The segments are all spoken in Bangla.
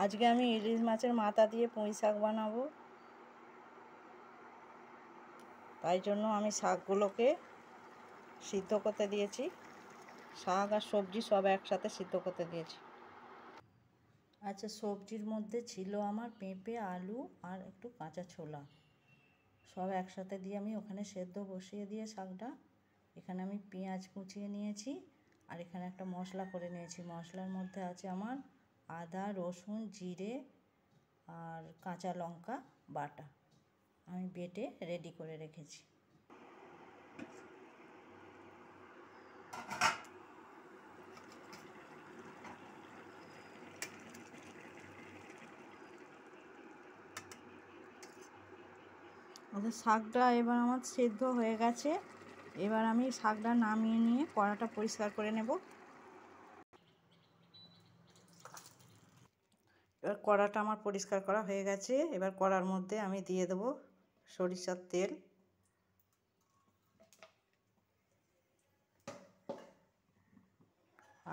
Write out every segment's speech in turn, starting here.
আজকে আমি ইলিশ মাছের মাথা দিয়ে পুঁই শাক বানাবো। তাই জন্য আমি শাকগুলোকে সিদ্ধ করতে দিয়েছি। শাক আর সবজি সব একসাথে সিদ্ধ করতে দিয়েছি। আচ্ছা, সবজির মধ্যে ছিল আমার পেঁপে, আলু আর একটু কাঁচা ছোলা, সব একসাথে দিয়ে আমি ওখানে সেদ্ধ বসিয়ে দিয়ে শাকটা, এখানে আমি পেঁয়াজ কুচিয়ে নিয়েছি আর এখানে একটা মশলা করে নিয়েছি। মশলার মধ্যে আছে আমার আদা, রসুন, জিরে আর কাঁচা লঙ্কা বাটা, আমি বেটে রেডি করে রেখেছি। শাকটা এবার আমার সেদ্ধ হয়ে গেছে। এবার আমি শাকটা নামিয়ে নিয়ে কড়াটা পরিষ্কার করে নেব। এবার কড়াটা আমার পরিষ্কার করা হয়ে গেছে। এবার কড়ার মধ্যে আমি দিয়ে দেব সরিষার তেল,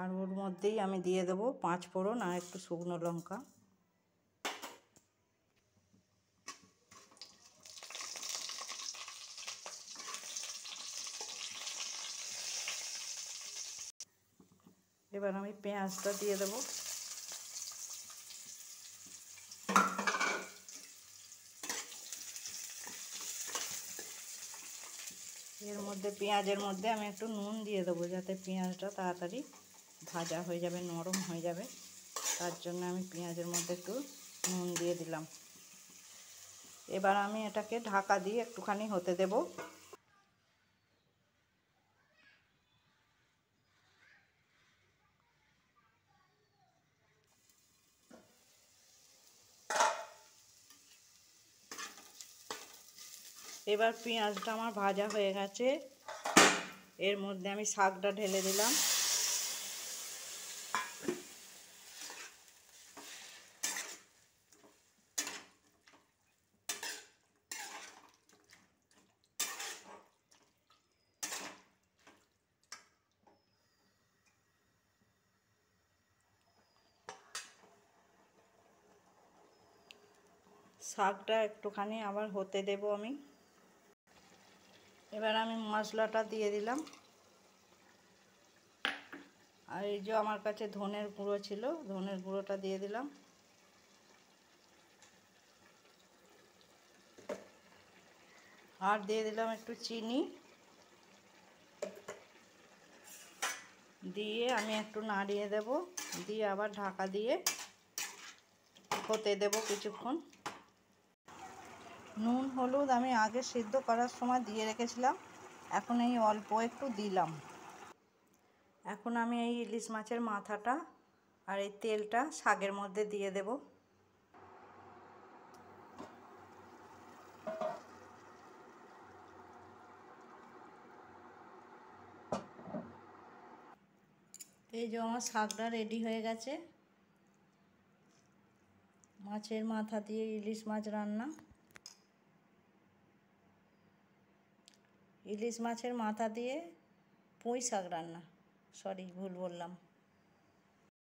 আর ওর মধ্যেই আমি দিয়ে দেব 5 ফোড়ন আর একটু শুকনো লঙ্কা। এবার আমি পেঁয়াজটা দিয়ে দেব। এর মধ্যে পেঁয়াজের মধ্যে আমি একটু নুন দিয়ে দেবো, যাতে পেঁয়াজটা তাড়াতাড়ি ভাজা হয়ে যাবে, নরম হয়ে যাবে। তার জন্য আমি পেঁয়াজের মধ্যে একটু নুন দিয়ে দিলাম। এবার আমি এটাকে ঢাকা দিয়ে একটুখানি হতে দেব। এবার পেঁয়াজটা আমার ভাজা হয়ে গেছে। এর মধ্যে আমি শাকটা ঢেলে দিলাম। শাকটা একটুখানি আবার হতে দেব আমি। এবার আমি মশলাটা দিয়ে দিলাম। আর এই যে আমার কাছে ধনের গুঁড়ো ছিল, ধনের গুঁড়োটা দিয়ে দিলাম। আর দিয়ে দিলাম একটু চিনি, দিয়ে আমি একটু নাড়িয়ে দেব, দিয়ে আবার ঢাকা দিয়ে হতে দেব কিছুক্ষণ। নুন হলুদ আমি আগে সিদ্ধ করার সময় দিয়ে রেখেছিলাম, এখন এই অল্প একটু দিলাম। এখন আমি এই ইলিশ মাছের মাথাটা আর এই তেলটা শাকের মধ্যে দিয়ে দেব। এই যে আমার শাকটা রেডি হয়ে গেছে। মাছের মাথা দিয়ে ইলিশ মাছ রান্না। ইলিশ মাছের মাথা দিয়ে পুঁই শাক রান্না, সরি ভুল বললাম।